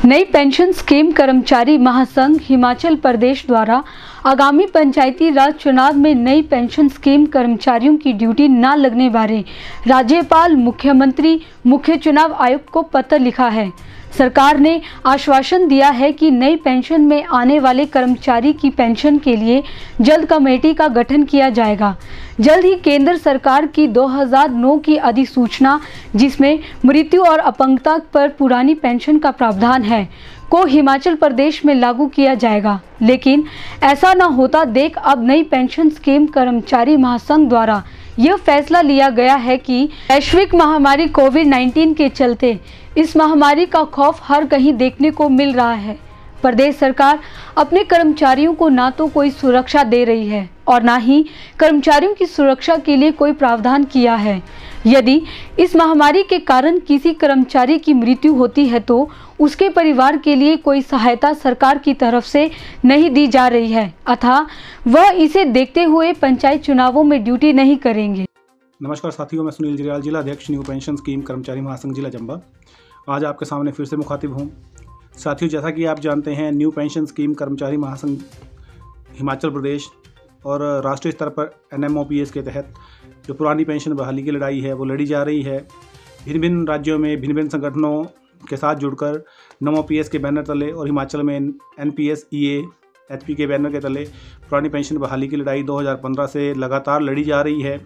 नई pension scheme कर्मचारी महासंघ हिमाचल प्रदेश द्वारा आगामी पंचायती राज चुनाव में नई पेंशन स्कीम कर्मचारियों की ड्यूटी न लगने बारे राज्यपाल, मुख्यमंत्री, मुख्य चुनाव आयुक्त को पत्र लिखा है। सरकार ने आश्वासन दिया है कि नई पेंशन में आने वाले कर्मचारी की पेंशन के लिए जल्द कमेटी का गठन किया जाएगा। जल्द ही केंद्र सरकार की 2009 की अधिसूचना, जिसमें मृत्यु और अपंगता पर पुरानी पेंशन का प्रावधान है, को हिमाचल प्रदेश में लागू किया जाएगा। लेकिन ऐसा न होता देख अब नई पेंशन स्कीम कर्मचारी महासंघ द्वारा यह फैसला लिया गया है कि वैश्विक महामारी कोविड-19 के चलते इस महामारी का खौफ हर कहीं देखने को मिल रहा है। प्रदेश सरकार अपने कर्मचारियों को ना तो कोई सुरक्षा दे रही है और ना ही कर्मचारियों की सुरक्षा के लिए कोई प्रावधान किया है। यदि इस महामारी के कारण किसी कर्मचारी की मृत्यु होती है तो उसके परिवार के लिए कोई सहायता सरकार की तरफ से नहीं दी जा रही है, अतः वह इसे देखते हुए पंचायत चुनावों में ड्यूटी नहीं करेंगे। नमस्कार साथियों, मैं सुनील जिरियाल, जिला अध्यक्ष न्यू पेंशन स्कीम कर्मचारी महासंघ जिला चंबा। आज आपके सामने फिर से मुखातिब हूँ। साथियों, जैसा कि आप जानते हैं, न्यू पेंशन स्कीम कर्मचारी महासंघ हिमाचल प्रदेश और राष्ट्रीय स्तर पर NMOPS के तहत जो पुरानी पेंशन बहाली की लड़ाई है वो लड़ी जा रही है। भिन्न भिन्न राज्यों में भिन्न भिन्न संगठनों के साथ जुड़कर NMOPS के बैनर तले और हिमाचल में NPS EA HP के बैनर के तले पुरानी पेंशन बहाली की लड़ाई 2015 से लगातार लड़ी जा रही है।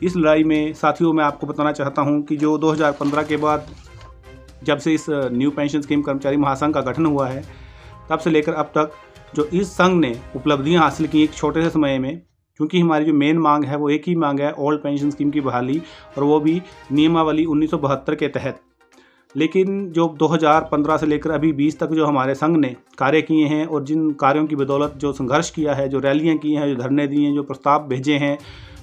इस लड़ाई में साथियों, मैं आपको बताना चाहता हूं कि जो 2015 के बाद जब से इस न्यू पेंशन स्कीम कर्मचारी महासंघ का गठन हुआ है, तब से लेकर अब तक जो इस संघ ने उपलब्धियां हासिल की एक छोटे से समय में, क्योंकि हमारी जो मेन मांग है वो एक ही मांग है, ओल्ड पेंशन स्कीम की बहाली, और वो भी नियमावली 1972 के तहत। लेकिन जो 2015 से लेकर अभी 20 तक जो हमारे संघ ने कार्य किए हैं और जिन कार्यों की बदौलत जो संघर्ष किया है, जो रैलियाँ की हैं, जो धरने दिए हैं, जो प्रस्ताव भेजे हैं,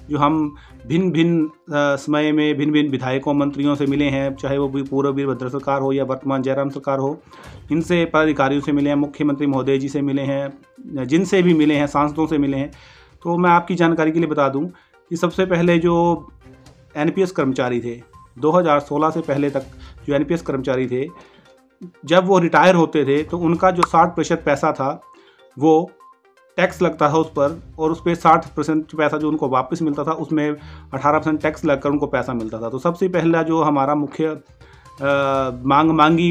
जो हम भिन्न भिन्न समय में भिन्न भिन्न विधायकों, मंत्रियों से मिले हैं, चाहे वो पूर्व वीरभद्र सरकार हो या वर्तमान जयराम सरकार हो, इनसे पदाधिकारियों से मिले हैं, मुख्यमंत्री महोदय जी से मिले हैं, जिनसे भी मिले हैं, सांसदों से मिले हैं। तो मैं आपकी जानकारी के लिए बता दूं कि सबसे पहले जो NPS कर्मचारी थे, 2016 से पहले तक जो NPS कर्मचारी थे, जब वो रिटायर होते थे तो उनका जो 60% पैसा था वो टैक्स लगता था उस पर, और उस पर 60% पैसा जो उनको वापस मिलता था उसमें 18% टैक्स लगकर उनको पैसा मिलता था। तो सबसे पहला जो हमारा मुख्य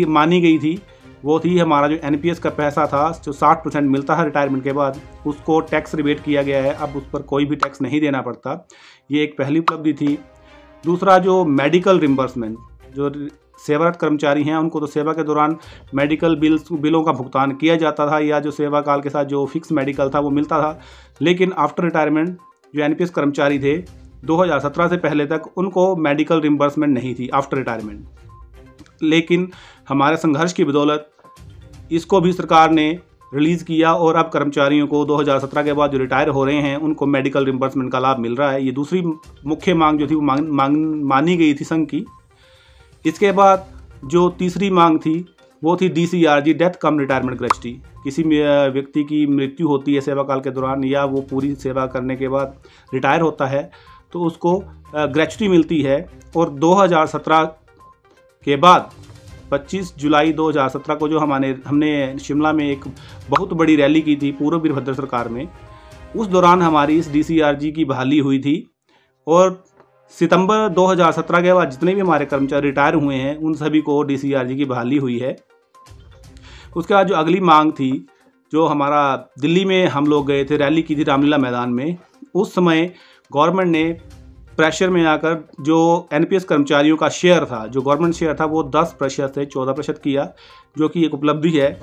मानी गई थी वो थी हमारा जो NPS का पैसा था, जो 60% मिलता है रिटायरमेंट के बाद, उसको टैक्स रिबेट किया गया है। अब उस पर कोई भी टैक्स नहीं देना पड़ता। ये एक पहली उपलब्धि थी। दूसरा, जो मेडिकल रिम्बर्समेंट, जो सेवारत कर्मचारी हैं उनको तो सेवा के दौरान मेडिकल बिलों का भुगतान किया जाता था, या जो सेवा काल के साथ जो फिक्स मेडिकल था वो मिलता था। लेकिन आफ्टर रिटायरमेंट जो NPS कर्मचारी थे 2017 से पहले तक उनको मेडिकल रिम्बर्समेंट नहीं थी आफ्टर रिटायरमेंट। लेकिन हमारे संघर्ष की बदौलत इसको भी सरकार ने रिलीज़ किया और अब कर्मचारियों को 2017 के बाद जो रिटायर हो रहे हैं उनको मेडिकल रिम्बर्समेंट का लाभ मिल रहा है। ये दूसरी मुख्य मांग जो थी वो मानी गई थी संघ की। इसके बाद जो तीसरी मांग थी वो थी DCRG, डेथ कम रिटायरमेंट ग्रेच्युटी। किसी व्यक्ति की मृत्यु होती है सेवा काल के दौरान या वो पूरी सेवा करने के बाद रिटायर होता है तो उसको ग्रेच्युटी मिलती है। और 2017 के बाद 25 जुलाई 2017 को जो हमने शिमला में एक बहुत बड़ी रैली की थी पूर्व वीरभद्र सरकार में, उस दौरान हमारी इस DCRG की बहाली हुई थी। और सितंबर 2017 के बाद जितने भी हमारे कर्मचारी रिटायर हुए हैं उन सभी को DCRG की बहाली हुई है। उसके बाद जो अगली मांग थी, जो हमारा दिल्ली में हम लोग गए थे, रैली की थी रामलीला मैदान में, उस समय गवर्नमेंट ने प्रेशर में आकर जो NPS कर्मचारियों का शेयर था, जो गवर्नमेंट शेयर था, वो 10% से 14% किया, जो कि एक उपलब्धि है।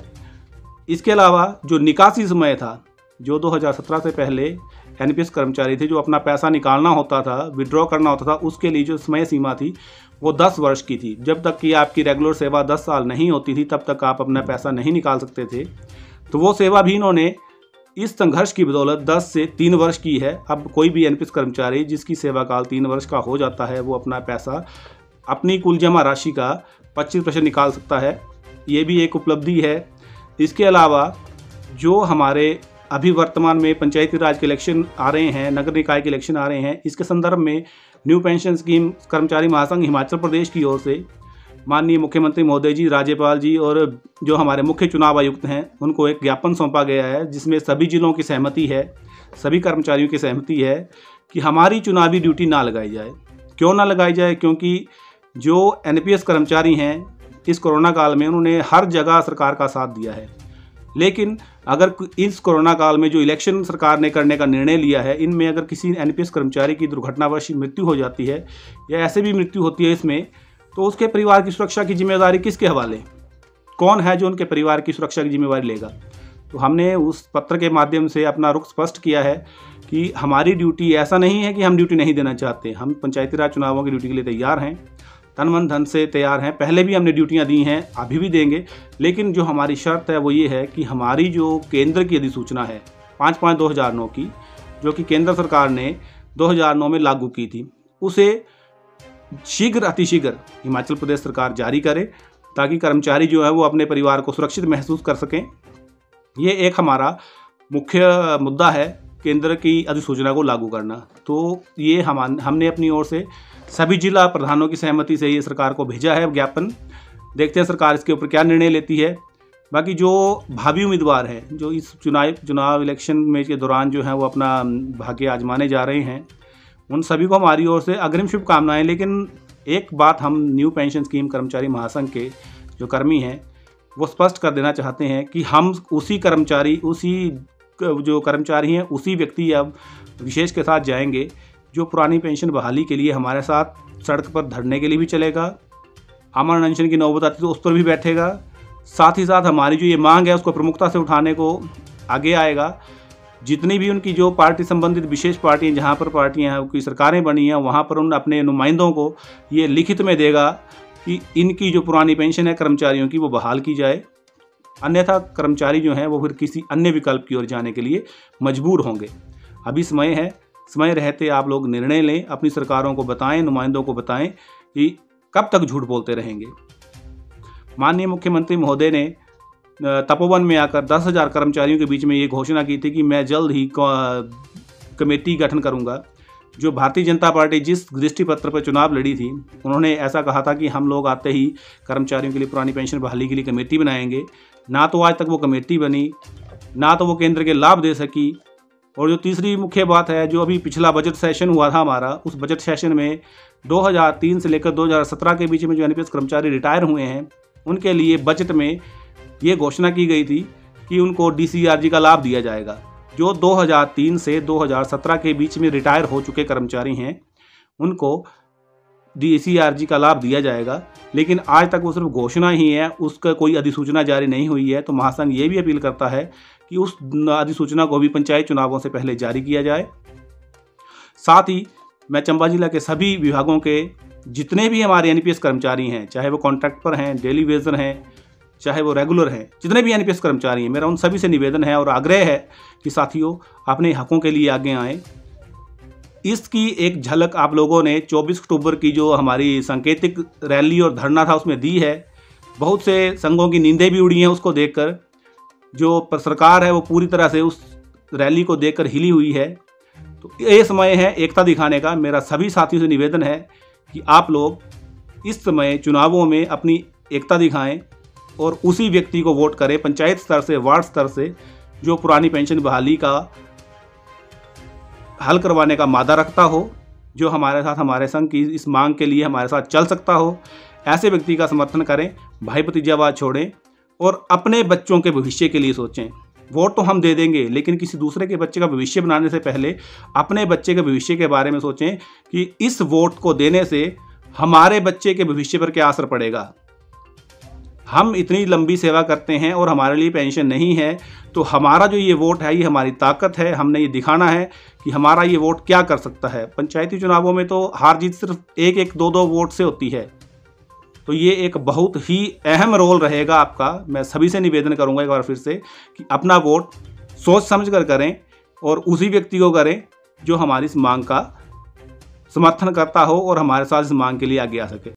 इसके अलावा जो निकासी समय था, जो 2017 से पहले NPS कर्मचारी थे, जो अपना पैसा निकालना होता था, विड्रॉ करना होता था, उसके लिए जो समय सीमा थी वो 10 वर्ष की थी। जब तक कि आपकी रेगुलर सेवा 10 साल नहीं होती थी तब तक आप अपना पैसा नहीं निकाल सकते थे। तो वो सेवा भी इन्होंने इस संघर्ष की बदौलत 10 से 3 वर्ष की है। अब कोई भी NPS कर्मचारी जिसकी सेवा काल 3 वर्ष का हो जाता है वो अपना पैसा, अपनी कुल जमा राशि का 25% निकाल सकता है। ये भी एक उपलब्धि है। इसके अलावा जो हमारे अभी वर्तमान में पंचायती राज के इलेक्शन आ रहे हैं, नगर निकाय के इलेक्शन आ रहे हैं, इसके संदर्भ में न्यू पेंशन स्कीम कर्मचारी महासंघ हिमाचल प्रदेश की ओर से माननीय मुख्यमंत्री महोदय जी, राज्यपाल जी और जो हमारे मुख्य चुनाव आयुक्त हैं उनको एक ज्ञापन सौंपा गया है जिसमें सभी जिलों की सहमति है, सभी कर्मचारियों की सहमति है कि हमारी चुनावी ड्यूटी ना लगाई जाए। क्यों ना लगाई जाए? क्योंकि जो एनपीएस कर्मचारी हैं इस कोरोना काल में उन्होंने हर जगह सरकार का साथ दिया है, लेकिन अगर इस कोरोना काल में जो इलेक्शन सरकार ने करने का निर्णय लिया है, इनमें अगर किसी एनपीएस कर्मचारी की दुर्घटनावश मृत्यु हो जाती है या ऐसे भी मृत्यु होती है इसमें, तो उसके परिवार की सुरक्षा की जिम्मेदारी किसके हवाले? कौन है जो उनके परिवार की सुरक्षा की जिम्मेदारी लेगा? तो हमने उस पत्र के माध्यम से अपना रुख स्पष्ट किया है कि हमारी ड्यूटी ऐसा नहीं है कि हम ड्यूटी नहीं देना चाहते। हम पंचायती राज चुनावों की ड्यूटी के लिए तैयार हैं, तन मन धन से तैयार हैं। पहले भी हमने ड्यूटियां दी हैं, अभी भी देंगे, लेकिन जो हमारी शर्त है वो ये है कि हमारी जो केंद्र की अधिसूचना है 5/5/2009 की, जो कि केंद्र सरकार ने 2009 में लागू की थी, उसे शीघ्र अतिशीघ्र हिमाचल प्रदेश सरकार जारी करे ताकि कर्मचारी जो है वो अपने परिवार को सुरक्षित महसूस कर सकें। ये एक हमारा मुख्य मुद्दा है, केंद्र की अधिसूचना को लागू करना। तो ये हमने अपनी ओर से सभी जिला प्रधानों की सहमति से ये सरकार को भेजा है ज्ञापन। देखते हैं सरकार इसके ऊपर क्या निर्णय लेती है। बाकी जो भावी उम्मीदवार हैं जो इस चुनाव इलेक्शन में के दौरान जो है वो अपना भाग्य आजमाने जा रहे हैं, उन सभी को हमारी ओर से अग्रिम शुभकामनाएं। लेकिन एक बात हम न्यू पेंशन स्कीम कर्मचारी महासंघ के जो कर्मी हैं वो स्पष्ट कर देना चाहते हैं कि हम उसी जो कर्मचारी हैं उसी व्यक्ति या विशेष के साथ जाएंगे जो पुरानी पेंशन बहाली के लिए हमारे साथ सड़क पर धरने के लिए भी चलेगा, अमर अनशन की नौबत आती तो उस पर भी बैठेगा, साथ ही साथ हमारी जो ये मांग है उसको प्रमुखता से उठाने को आगे आएगा। जितनी भी उनकी जो पार्टी संबंधित विशेष पार्टियाँ, जहाँ पर पार्टियाँ की सरकारें बनी हैं, वहाँ पर उन अपने नुमाइंदों को ये लिखित में देगा कि इनकी जो पुरानी पेंशन है कर्मचारियों की वो बहाल की जाए, अन्यथा कर्मचारी जो हैं वो फिर किसी अन्य विकल्प की ओर जाने के लिए मजबूर होंगे। अभी समय है, समय रहते आप लोग निर्णय लें, अपनी सरकारों को बताएं, नुमाइंदों को बताएं कि कब तक झूठ बोलते रहेंगे। माननीय मुख्यमंत्री महोदय ने तपोवन में आकर 10,000 कर्मचारियों के बीच में ये घोषणा की थी कि मैं जल्द ही कमेटी गठन करूंगा। जो भारतीय जनता पार्टी जिस दृष्टिपत्र पर चुनाव लड़ी थी, उन्होंने ऐसा कहा था कि हम लोग आते ही कर्मचारियों के लिए पुरानी पेंशन बहाली के लिए कमेटी बनाएंगे। ना तो आज तक वो कमेटी बनी, ना तो वो केंद्र के लाभ दे सकी। और जो तीसरी मुख्य बात है, जो अभी पिछला बजट सेशन हुआ था हमारा, उस बजट सेशन में 2003 से लेकर 2017 के बीच में जो एनपीएस कर्मचारी रिटायर हुए हैं उनके लिए बजट में ये घोषणा की गई थी कि उनको डीसीआरजी का लाभ दिया जाएगा। जो 2003 से 2017 के बीच में रिटायर हो चुके कर्मचारी हैं उनको डीसीआरजी का लाभ दिया जाएगा, लेकिन आज तक वो सिर्फ घोषणा ही है, उसका कोई अधिसूचना जारी नहीं हुई है। तो महासंघ ये भी अपील करता है कि उस अधिसूचना को भी पंचायत चुनावों से पहले जारी किया जाए। साथ ही मैं चंबा जिला के सभी विभागों के जितने भी हमारे एनपीएस कर्मचारी हैं, चाहे वो कॉन्ट्रैक्ट पर हैं, डेली वेजर हैं, चाहे वो रेगुलर हैं, जितने भी एनपीएस कर्मचारी हैं, मेरा उन सभी से निवेदन है और आग्रह है कि साथियों अपने हकों के लिए आगे आएँ। इसकी एक झलक आप लोगों ने 24 अक्टूबर की जो हमारी सांकेतिक रैली और धरना था उसमें दी है। बहुत से संघों की नींदें भी उड़ी हैं उसको देखकर। जो सरकार है वो पूरी तरह से उस रैली को देखकर हिली हुई है। तो ये समय है एकता दिखाने का। मेरा सभी साथियों से निवेदन है कि आप लोग इस समय चुनावों में अपनी एकता दिखाएं और उसी व्यक्ति को वोट करें पंचायत स्तर से, वार्ड स्तर से, जो पुरानी पेंशन बहाली का हल करवाने का मादा रखता हो, जो हमारे साथ हमारे संघ की इस मांग के लिए हमारे साथ चल सकता हो। ऐसे व्यक्ति का समर्थन करें, भाई भतीजावाद छोड़ें और अपने बच्चों के भविष्य के लिए सोचें। वोट तो हम दे देंगे, लेकिन किसी दूसरे के बच्चे का भविष्य बनाने से पहले अपने बच्चे के भविष्य के बारे में सोचें कि इस वोट को देने से हमारे बच्चे के भविष्य पर क्या असर पड़ेगा। हम इतनी लंबी सेवा करते हैं और हमारे लिए पेंशन नहीं है, तो हमारा जो ये वोट है ये हमारी ताकत है। हमने ये दिखाना है कि हमारा ये वोट क्या कर सकता है। पंचायती चुनावों में तो हार जीत सिर्फ 1-1, 2-2 वोट से होती है, तो ये एक बहुत ही अहम रोल रहेगा आपका। मैं सभी से निवेदन करूंगा एक बार फिर से कि अपना वोट सोच समझ कर करें और उसी व्यक्ति को करें जो हमारी इस मांग का समर्थन करता हो और हमारे साथ इस मांग के लिए आगे आ सके।